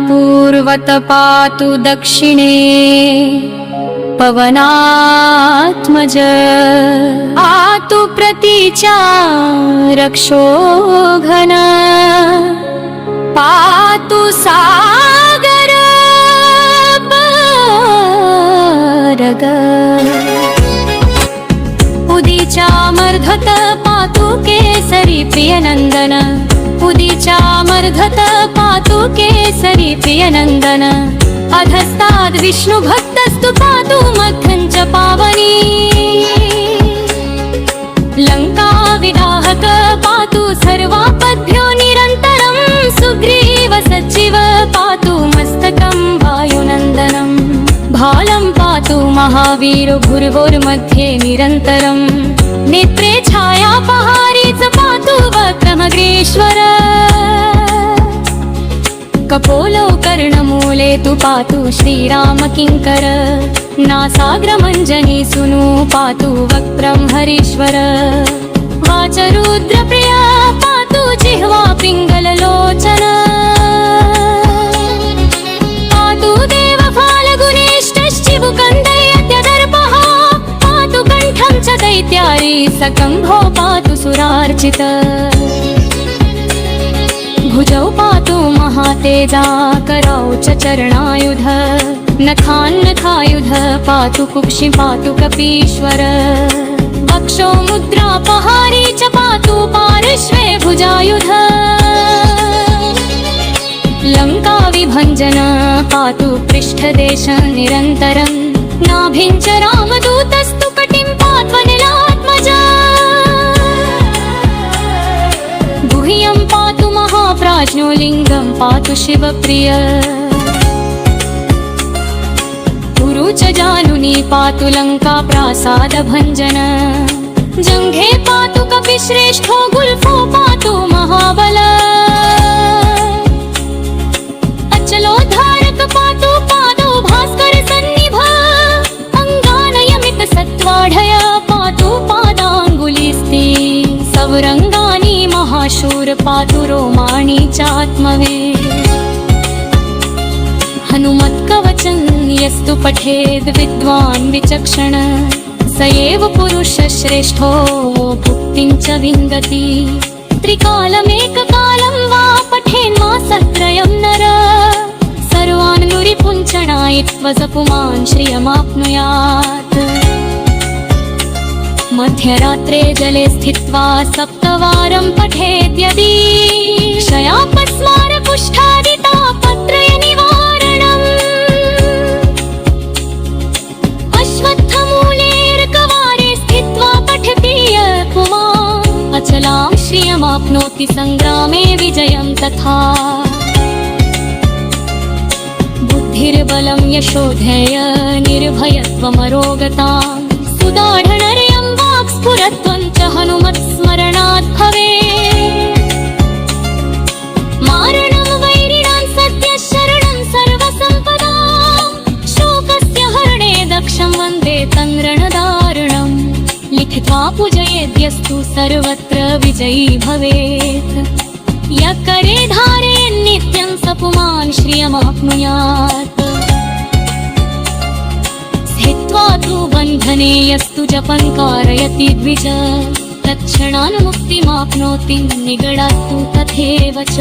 पूर्वत पातु दक्षिणे पवनात्मज आतु प्रतीचा रक्षोघन पातु सागर परग उदीचा मर्धत पातु केसरी प्रियनंदन उदीचा मर्धत पातु केसरी प्रियनंदन अधस्ताद् विष्णु भक्तस्तु पातु मध्यं च पावनी लंका विदाहक पातु सर्वापद्भ्यो निरन्तरं सुग्रीव सज्जीव पातु मस्तकं वायुनन्दनं भालं पातु महावीर भूर्भुर्मध्ये निरन्तरं नेत्रे छायापहारी च पातु वक्रमग्रेश्वर कपोलो कर्णमूले तु पातु श्रीरामकिङ्कर नासाग्रमञ्जनी सुनु पातु वक्त्रं हरीश्वर वाचरुद्रप्रिया पातु जिह्वा पिङ्गललोचन पातु देवफाल्गुनेष्टश्चिबुकन्दयत्यदर्पः पातु कण्ठं च दैत्यारी सकम्भो पातु सुरार्चित भुजौ पातु महातेजा करौ च चरणायुध नखान्नखायुध पातु कुक्षि पातु कपीश्वर वक्षो मुद्रापहारी च पातु पार्श्वे भुजायुध लंका विभञ्जन पातु पृष्ठदेश निरन्तरं नाभिं च रामदूतस्तु कटिं पात्वनिलात्मजा गुह्यं पातु महाप्राज्ञो लिङ्गं पातु शिवप्रिय पुरु च जानुनी पातु लङ्का प्रासादभञ्जन जङ्घे पातु कपिश्रेष्ठो गुल्फो पातु महाबल अचलोद्धारक पातु पादौ भास्कर सन्निभ अङ्गानयमित सत्त्वाढय पातु पादाङ्गुलिस्ति सवरङ्गानि महाशूर पातु रोमाणि चात्मवे हनुमत्कवचं यस्तु पठेद् विद्वान् विचक्षण स एव पुरुषश्रेष्ठो भुक्तिं च विन्दति त्रिकालमेककालं वा पठेन्मासत्रयं नर सर्वान् नुरिपुञ्चनायित्वा स पुमान् श्रियमाप्नुयात् मध्यरात्रे जले स्थित्वा सप्तवारं पठेद्यदि क्षयापस्मार कुष्ठादितापत्रय निवारणम् अश्वत्थमूलेऽर्कवारे स्थित्वा पठति यः पुमान् अचलां श्रियमाप्नोति संग्रामे विजयं तथा बुद्धिर्बलं यशोधैर्य निर्भयत्वमरोगताम् सुदाढनर्यं वाक्स्फुरत्वं च हनुमत्स्मरणात् भवेत् मारणं वैरिणां सद्यः शरणं सर्वसम्पदां शोकस्य हरणे दक्षं वन्दे तं रणदारुणं लिखित्वा पूजयेद्यस्तु सर्वत्र विजयी भवेत् यः करे धारयन्नित्यं स पुमान् श्रियमाप्नुयात् स्थित्वा तु बन्धने यस्तु जपं कारयति द्विज तत्क्षणान् मुक्तिमाप्नोति निगडात् तु तथैव च।